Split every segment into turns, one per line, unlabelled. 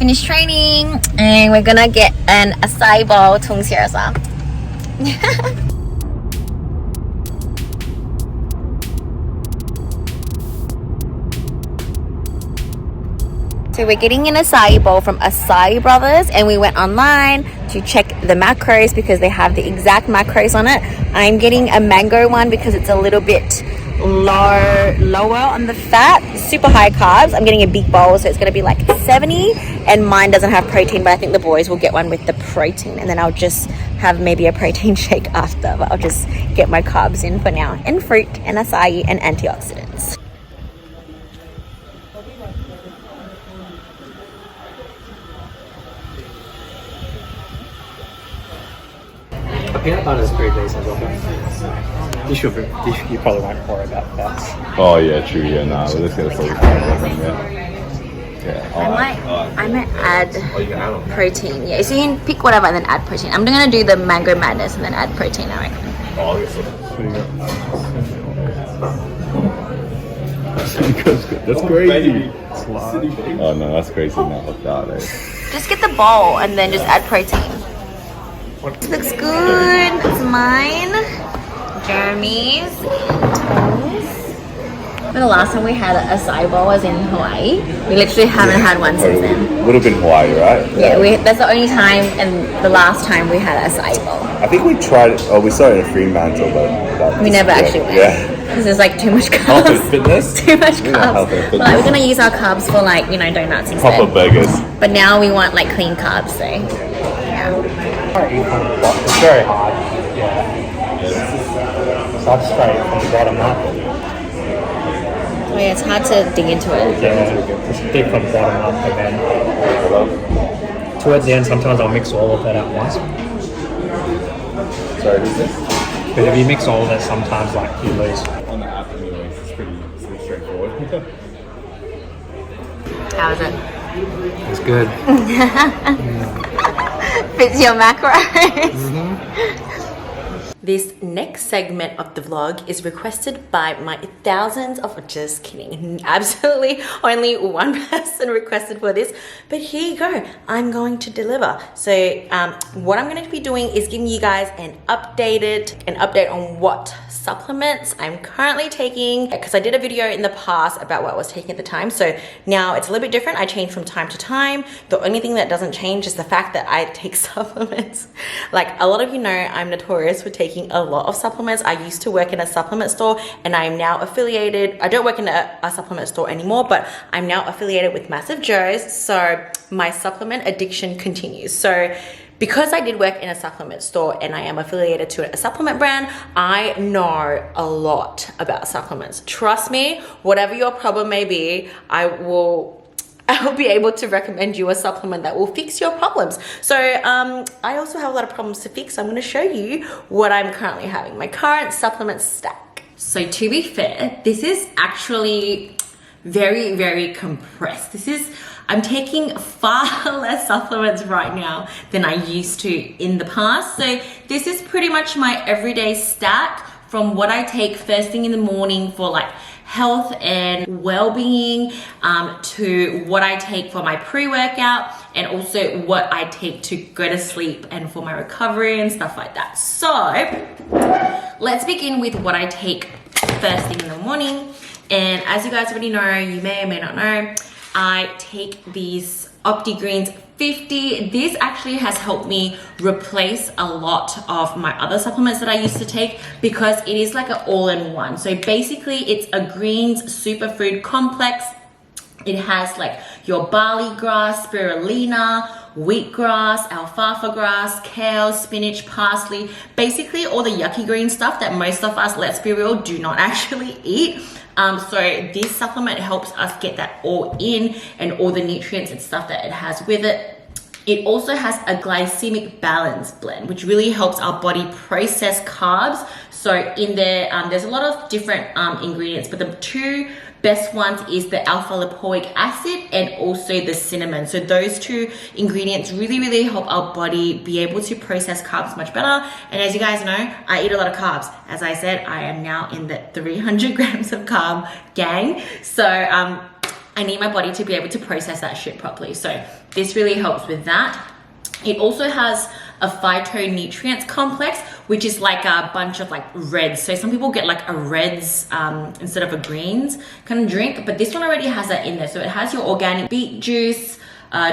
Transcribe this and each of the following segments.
finished training and we're gonna get an acai bowl 통시에서. So we're getting an acai bowl from Acai Brothers, and we went online to check the macros because they have the exact macros on it. I'm getting a mango one because it's a little bit lower on the fat, super high carbs. I'm getting a big bowl, so it's going to be like 70, and mine doesn't have protein, but I think the boys will get one with the protein, and then I'll just have maybe a protein shake after, but I'll just get my carbs in for now, and fruit and acai and antioxidants.
Peanut butter is pretty decent. You probably won't worry about fats.
Oh yeah, true. Yeah, nah. We'll just get a focus on yeah.
I might add protein. Yeah, so you can pick whatever and then add protein. I'm gonna do the mango madness and then add protein, I reckon.
That's crazy. Oh no, that's crazy. Not like that.
Just get the bowl and then just add protein. It looks good. It's mine. Jeremy's. But the last time we had an acai bowl was in Hawaii. We literally haven't had one since then.
Would have been Hawaii, right?
Yeah, that's the only time and the last time we had an acai bowl.
I think we tried it. Oh, we saw it in Fremantle, but
we never actually went. Yeah. Because there's like too much carbs.
Health and fitness?
Too much carbs. But like, we're going to use our carbs for like, donuts instead.
Proper burgers.
But now we want like clean carbs, so yeah.
It's very hard. Yeah. Substrate from the bottom up.
Oh yeah, it's hard to dig into it.
Yeah, just dig from the bottom up, and then towards the end, sometimes I'll mix all of that at once.
Sorry, who's this?
But if you mix all of it, sometimes like you lose.
On the app, anyways, it's pretty straightforward.
How is it?
It's good.
Fits your macros. This next segment of the vlog is requested by my thousands of, just kidding, absolutely only one person requested for this, but here you go, I'm going to deliver. So what I'm going to be doing is giving you guys an update on what supplements I'm currently taking, because I did a video in the past about what I was taking at the time. So now it's a little bit different. I change from time to time. The only thing that doesn't change is the fact that I take supplements. Like a lot of you know, I'm notorious for taking a lot of supplements. I used to work in a supplement store, and I am now affiliated. I don't work in a supplement store anymore, but I'm now affiliated with Massive Joe's. So my supplement addiction continues. So because I did work in a supplement store and I am affiliated to a supplement brand, I know a lot about supplements. Trust me, whatever your problem may be, I will be able to recommend you a supplement that will fix your problems. So I also have a lot of problems to fix. So I'm going to show you what I'm currently having, my current supplement stack. So to be fair, this is actually very, very compressed. I'm taking far less supplements right now than I used to in the past. So this is pretty much my everyday stack, from what I take first thing in the morning for like health and well-being, to what I take for my pre-workout, and also what I take to go to sleep and for my recovery and stuff like that. So let's begin with what I take first thing in the morning. And as you guys already know, you may or may not know, I take these OptiGreens 50. This actually has helped me replace a lot of my other supplements that I used to take, because it is like an all-in-one. So basically it's a greens superfood complex. It has like your barley grass, spirulina, wheatgrass, alfalfa grass, kale, spinach, parsley, basically all the yucky green stuff that most of us, let's be real, do not actually eat. So this supplement helps us get that all in, and all the nutrients and stuff that it has with it. It also has a glycemic balance blend, which really helps our body process carbs. So in there, there's a lot of different ingredients, but the two best ones is the alpha lipoic acid and also the cinnamon. So those two ingredients really, really help our body be able to process carbs much better. And as you guys know, I eat a lot of carbs. As I said, I am now in the 300 grams of carb gang. So I need my body to be able to process that shit properly. So this really helps with that. It also has a phytonutrients complex, which is like a bunch of like reds. So some people get like a reds instead of a greens kind of drink, but this one already has that in there. So it has your organic beet juice,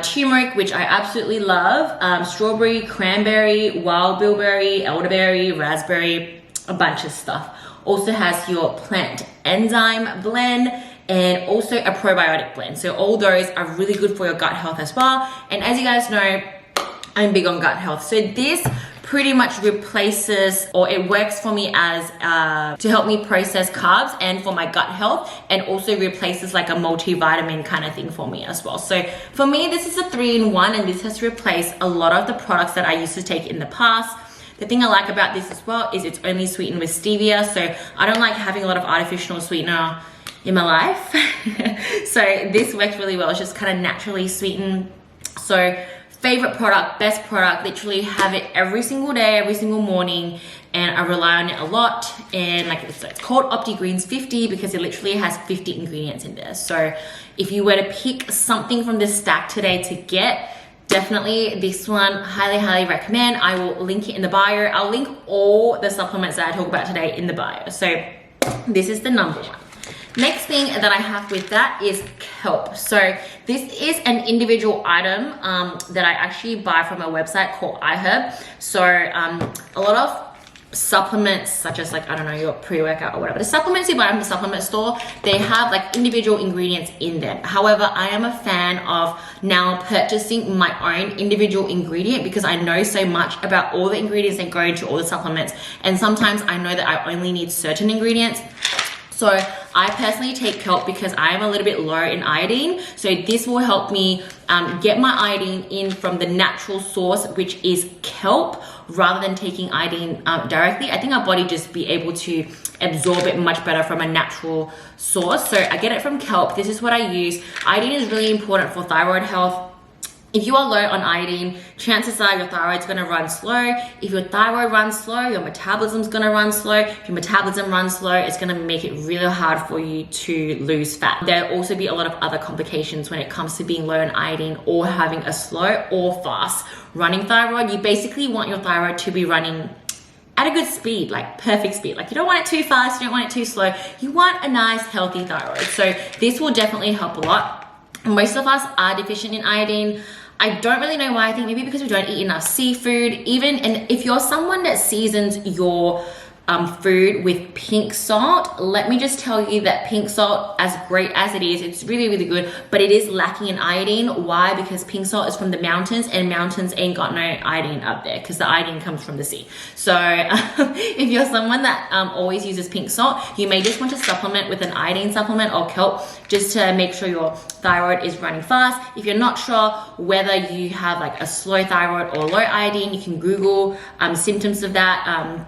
turmeric, which I absolutely love, strawberry, cranberry, wild bilberry, elderberry, raspberry, a bunch of stuff. Also has your plant enzyme blend and also a probiotic blend. So all those are really good for your gut health as well. And as you guys know, I'm big on gut health. So this pretty much replaces, or it works for me as to help me process carbs and for my gut health, and also replaces like a multivitamin kind of thing for me as well. So for me, this is a 3-in-1, and this has replaced a lot of the products that I used to take in the past. The thing I like about this as well is it's only sweetened with stevia. So I don't like having a lot of artificial sweetener in my life. So this works really well. It's just kind of naturally sweetened. So favorite product, best product, literally have it every single day, every single morning, and I rely on it a lot. And like it's called OptiGreens 50 because it literally has 50 ingredients in there. So if you were to pick something from this stack today to get, definitely this one, highly recommend. I will link it in the bio. I'll link all the supplements that I talk about today in the bio. So this is the number one. Next thing that I have with that is kelp. So this is an individual item that I actually buy from a website called iHerb. So a lot of supplements such as like, I don't know, your pre-workout or whatever, the supplements you buy from the supplement store, they have like individual ingredients in them. However, I am a fan of now purchasing my own individual ingredient because I know so much about all the ingredients that go into all the supplements, and sometimes I know that I only need certain ingredients. So I personally take kelp because I am a little bit low in iodine. So this will help me get my iodine in from the natural source, which is kelp, rather than taking iodine directly. I think our body just be able to absorb it much better from a natural source. So I get it from kelp. This is what I use. Iodine is really important for thyroid health. If you are low on iodine, chances are your thyroid's gonna run slow. If your thyroid runs slow, your metabolism's gonna run slow. If your metabolism runs slow, it's gonna make it really hard for you to lose fat. There'll also be a lot of other complications when it comes to being low on iodine or having a slow or fast running thyroid. You basically want your thyroid to be running at a good speed, like perfect speed. Like you don't want it too fast, you don't want it too slow. You want a nice, healthy thyroid. So this will definitely help a lot. Most of us are deficient in iodine. I don't really know why. I think maybe because we don't eat enough seafood. And if you're someone that seasons your food with pink salt, let me just tell you that pink salt, as great as it is, it's really good, but it is lacking in iodine. Why? Because pink salt is from the mountains, and mountains ain't got no iodine up there because the iodine comes from the sea. So if you're someone that always uses pink salt, you may just want to supplement with an iodine supplement or kelp just to make sure your thyroid is running fast. If you're not sure whether you have like a slow thyroid or low iodine, you can Google symptoms of that.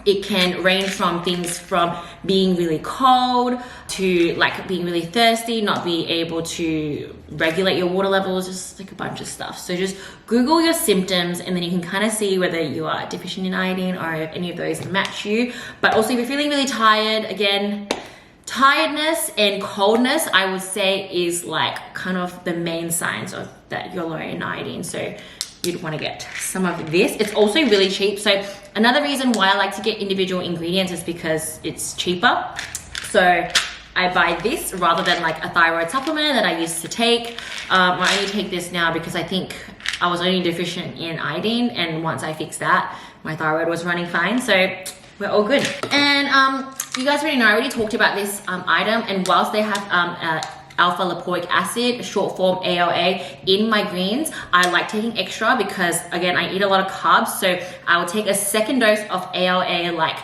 It can range from things from being really cold to like being really thirsty, not being able to regulate your water levels, just like a bunch of stuff. So just Google your symptoms and then you can kind of see whether you are deficient in iodine or if any of those match you. But also if you're feeling really tired, again, tiredness and coldness, I would say, is like kind of the main signs of that you're low in iodine. So you'd want to get some of this. It's also really cheap. So another reason why I like to get individual ingredients is because it's cheaper. So I buy this rather than like a thyroid supplement that I used to take. I only take this now because I think I was only deficient in iodine, and once I fixed that, my thyroid was running fine. So we're all good. And you guys already know, I already talked about this item, and whilst they have alpha lipoic acid, short form ALA, in my greens, I like taking extra because again, I eat a lot of carbs. So I will take a second dose of ALA like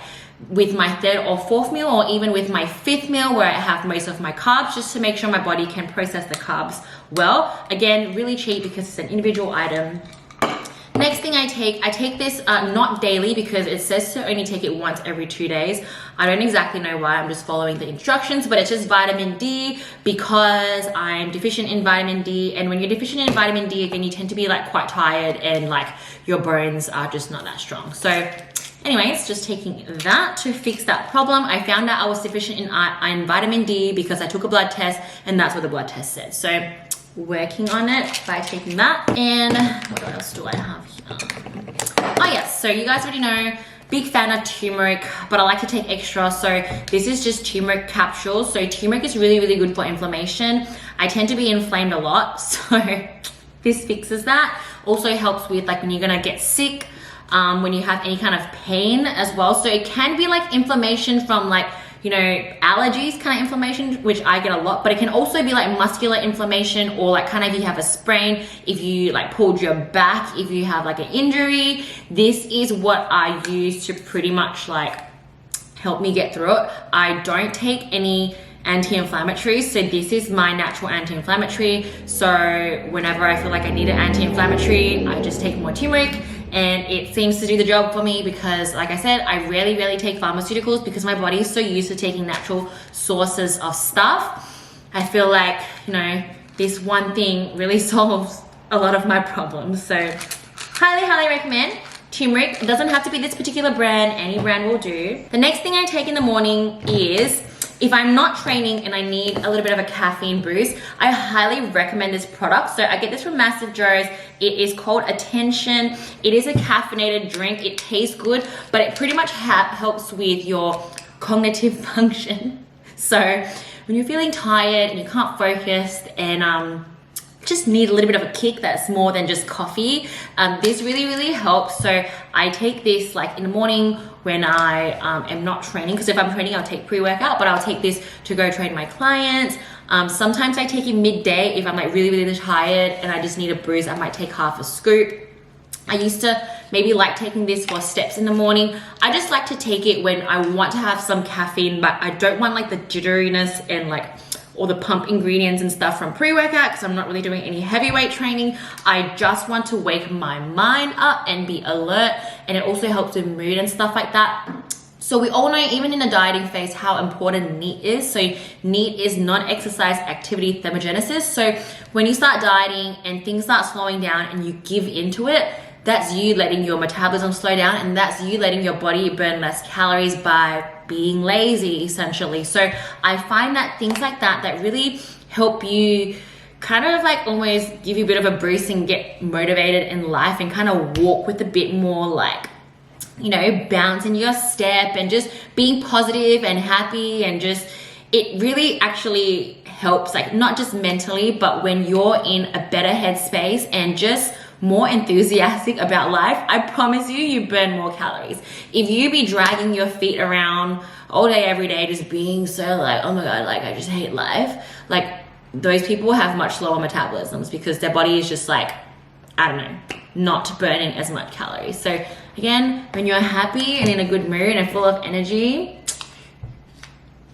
with my third or fourth meal, or even with my fifth meal where I have most of my carbs, just to make sure my body can process the carbs well. Again, really cheap because it's an individual item. Next thing I take this not daily because it says to only take it once every 2 days. I don't exactly know why, I'm just following the instructions, but it's just vitamin D because I'm deficient in vitamin D. And when you're deficient in vitamin D, again, you tend to be like quite tired and like your bones are just not that strong. So anyways, just taking that to fix that problem. I found out I was deficient in vitamin D because I took a blood test and that's what the blood test said. So working on it by taking that. And what else do I have here? Oh yes, so you guys already know, big fan of turmeric, but I like to take extra. So this is just turmeric capsules. So turmeric is really, really good for inflammation. I tend to be inflamed a lot, so this fixes that. Also helps with like when you're gonna get sick, when you have any kind of pain as well. So it can be like inflammation from like, you know, allergies kind of inflammation, which I get a lot, but it can also be like muscular inflammation, or like kind of if you have a sprain, if you like pulled your back, if you have like an injury. This is what I use to pretty much like help me get through it. I don't take any anti-inflammatories, so this is my natural anti-inflammatory. So whenever I feel like I need an anti-inflammatory, I just take more turmeric, and it seems to do the job for me because, like I said, I rarely take pharmaceuticals because my body is so used to taking natural sources of stuff. I feel like, you know, this one thing really solves a lot of my problems. So highly recommend turmeric. It doesn't have to be this particular brand, any brand will do. The next thing I take in the morning is, if I'm not training and I need a little bit of a caffeine boost, I highly recommend this product. So I get this from Massive Joe's. It is called Attention. It is a caffeinated drink. It tastes good, but it pretty much helps with your cognitive function. So when you're feeling tired and you can't focus and just need a little bit of a kick that's more than just coffee, this really helps. So I take this like in the morning when I am not training, because if I'm training I'll take pre-workout, but I'll take this to go train my clients. Sometimes I take it midday if I'm like really tired and I just need a boost. I might take half a scoop. I used to maybe like taking this for steps in the morning. I just like to take it when I want to have some caffeine, but I don't want like the jitteriness and like all the pump ingredients and stuff from pre-workout, because I'm not really doing any heavyweight training. I just want to wake my mind up and be alert, and it also helps with mood and stuff like that. So we all know, even in the dieting phase, how important NEAT is. So NEAT is non-exercise activity thermogenesis. So when you start dieting and things start slowing down and you give into it, that's you letting your metabolism slow down, and that's you letting your body burn less calories by being lazy, essentially. So I find that things like that really help you kind of like almost give you a bit of a boost and get motivated in life, and kind of walk with a bit more like, you know, bounce in your step and just being positive and happy, and just, it really actually helps, like not just mentally, but when you're in a better headspace and just more enthusiastic about life, I promise you burn more calories. If you be dragging your feet around all day, every day, just being so like, oh my God, like I just hate life, like those people have much lower metabolisms because their body is just like, I don't know, not burning as much calories. So again, when you're happy and in a good mood and full of energy,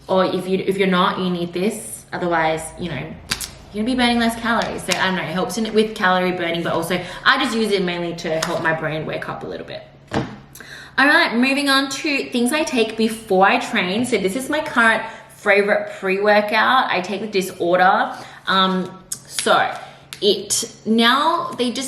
or if you're not, you need this. Otherwise, you know, you're gonna be burning less calories. So I don't know, it helps with calorie burning, but also I just use it mainly to help my brain wake up a little bit. All right, moving on to things I take before I train. So this is my current favorite pre-workout. I take the Disorder.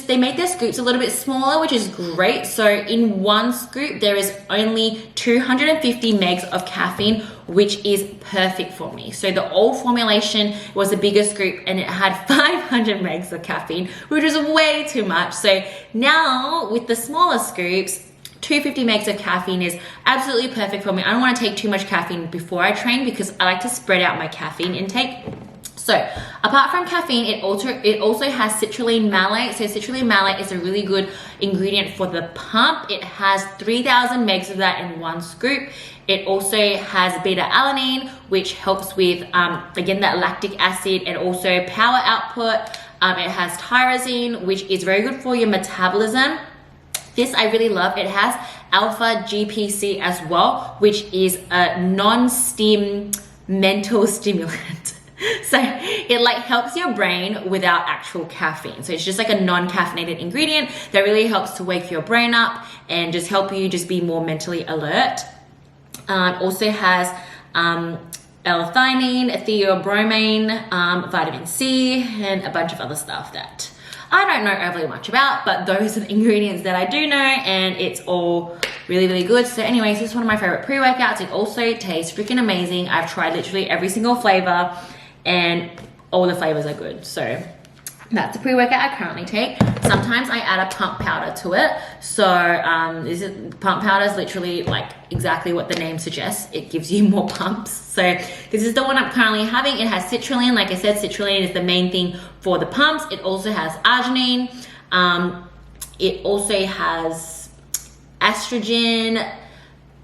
They make their scoops a little bit smaller, which is great. So in one scoop, there is only 250 megs of caffeine, which is perfect for me. So the old formulation was a bigger scoop and it had 500 megs of caffeine, which is way too much. So now with the smaller scoops, 250 megs of caffeine is absolutely perfect for me. I don't want to take too much caffeine before I train because I like to spread out my caffeine intake. So apart from caffeine, it also has citrulline malate. So citrulline malate is a really good ingredient for the pump. It has 3,000 megs of that in one scoop. It also has beta alanine, which helps with, again, that lactic acid and also power output. It has tyrosine, which is very good for your metabolism. This I really love. It has alpha GPC as well, which is a non-stim mental stimulant. So it like helps your brain without actual caffeine. So it's just like a non-caffeinated ingredient that really helps to wake your brain up and just help you just be more mentally alert. Also has L-theanine, theobromine, vitamin C, and a bunch of other stuff that I don't know overly much about, but those are the ingredients that I do know, and it's all really, really good. So anyways, this is one of my favorite pre-workouts. It also tastes freaking amazing. I've tried literally every single flavor and all the flavors are good. So That's the pre-workout I currently take. Sometimes I add a pump powder to it. So pump powder is literally like exactly what the name suggests. It gives you more pumps. So this is the one I'm currently having. It has citrulline. Like I said, citrulline is the main thing for the pumps. It also has arginine. It also has estrogen,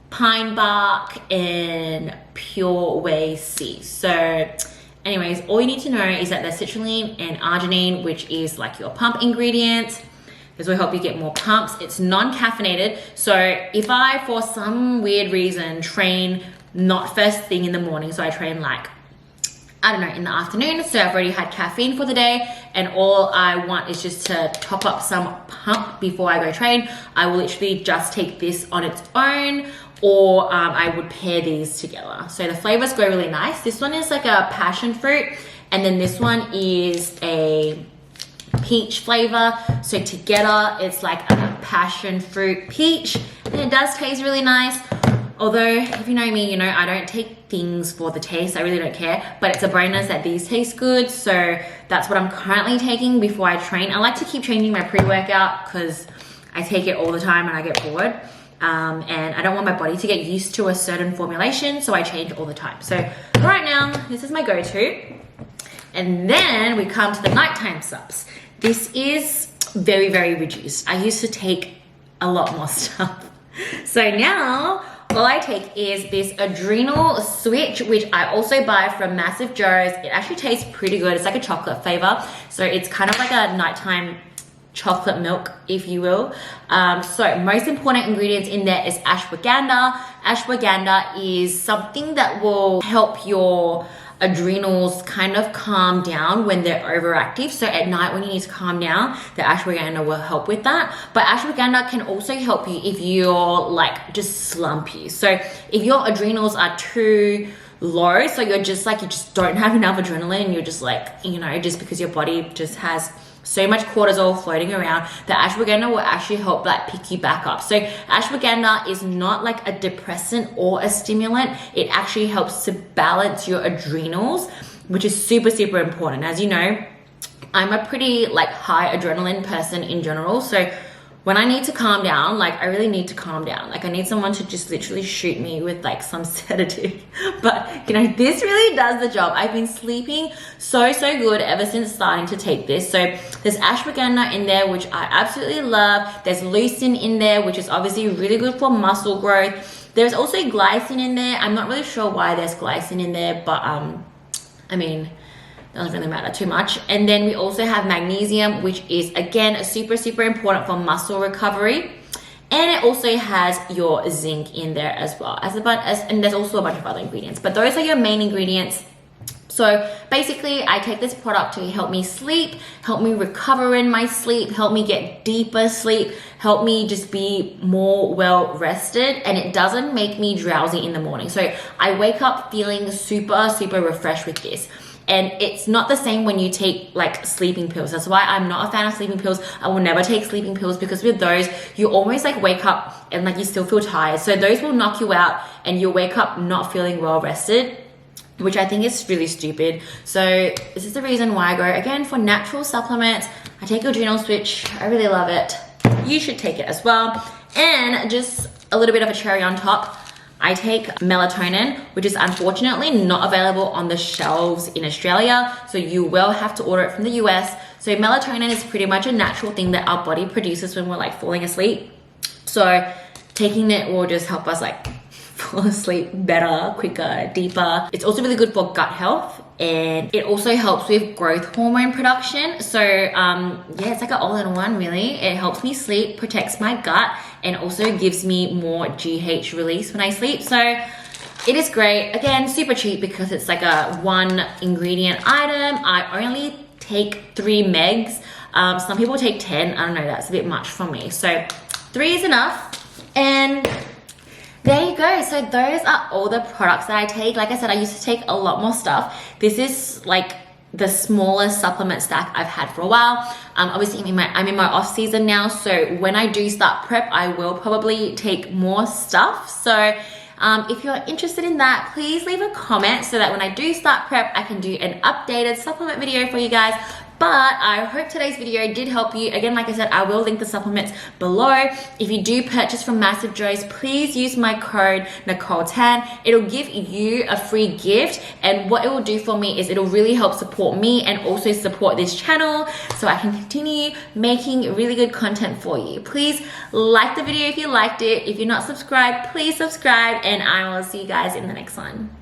pine bark, and pure whey seeds. So anyways, all you need to know is that there's citrulline and arginine, which is like your pump ingredients. This will help you get more pumps. It's non-caffeinated. So if I, for some weird reason, train not first thing in the morning, so I train like, I don't know, in the afternoon, so I've already had caffeine for the day, and all I want is just to top up some pump before I go train, I will literally just take this on its own, or I would pair these together. So the flavors go really nice. This one is like a passion fruit, and then this one is a peach flavor. So together it's like a passion fruit peach, and it does taste really nice. Although, if you know me, you know I don't take things for the taste. I really don't care, but it's a bonus that these taste good. So that's what I'm currently taking before I train. I like to keep changing my pre-workout because I take it all the time and I get bored. And I don't want my body to get used to a certain formulation, so I change all the time. So right now, this is my go-to. And then we come to the nighttime subs. This is very, very reduced. I used to take a lot more stuff. So now, all I take is this adrenal switch, which I also buy from Massive Joe's. It actually tastes pretty good. It's like a chocolate flavor. So it's kind of like a nighttime chocolate milk, if you will. So most important ingredients in there is ashwagandha. Ashwagandha is something that will help your adrenals kind of calm down when they're overactive. So at night when you need to calm down, the ashwagandha will help with that. But ashwagandha can also help you if you're like just slumpy. So if your adrenals are too low, so you're just like, you just don't have enough adrenaline, and you're just like, you know, just because your body just has so much cortisol floating around, the ashwagandha will actually help that pick you back up. So ashwagandha is not like a depressant or a stimulant. It actually helps to balance your adrenals, which is super, super important. As you know, I'm a pretty like high adrenaline person in general. So when I need to calm down, like I really need to calm down. Like I need someone to just literally shoot me with like some sedative. But you know, this really does the job. I've been sleeping so good ever since starting to take this. So there's ashwagandha in there, which I absolutely love. There's leucine in there, which is obviously really good for muscle growth. There's also glycine in there. I'm not really sure why there's glycine in there, but I mean, doesn't really matter too much. And then we also have magnesium, which is again super, super important for muscle recovery. And it also has your zinc in there as well, and there's also a bunch of other ingredients, but those are your main ingredients. So basically I take this product to help me sleep, help me recover in my sleep, help me get deeper sleep, help me just be more well rested, and it doesn't make me drowsy in the morning. So I wake up feeling super, super refreshed with this. And it's not the same when you take like sleeping pills. That's why I'm not a fan of sleeping pills. I will never take sleeping pills, because with those, you almost like wake up and like you still feel tired. So those will knock you out and you'll wake up not feeling well rested, which I think is really stupid. So this is the reason why I go again for natural supplements. I take Adrenal Switch. I really love it. You should take it as well. And just a little bit of a cherry on top, I take melatonin, which is unfortunately not available on the shelves in Australia. So you will have to order it from the US. So melatonin is pretty much a natural thing that our body produces when we're like falling asleep. So taking it will just help us like fall asleep better, quicker, deeper. It's also really good for gut health, and it also helps with growth hormone production. So yeah, it's like an all-in-one really. It helps me sleep, protects my gut, and also gives me more GH release when I sleep. So it is great. Again, super cheap because it's like a 1 ingredient item. I only take 3 megs. Some people take 10. I don't know, that's a bit much for me. So 3 is enough. And there you go. So those are all the products that I take. Like I said, I used to take a lot more stuff. This is like the smallest supplement stack I've had for a while. Obviously I'm in my off season now, so when I do start prep, I will probably take more stuff. So if you're interested in that, please leave a comment so that when I do start prep, I can do an updated supplement video for you guys. But I hope today's video did help you. Again, like I said, I will link the supplements below. If you do purchase from Massive Joe's, please use my code Nicole10. It'll give you a free gift, and what it will do for me is it'll really help support me and also support this channel so I can continue making really good content for you. Please like the video if you liked it. If you're not subscribed, please subscribe, and I will see you guys in the next one.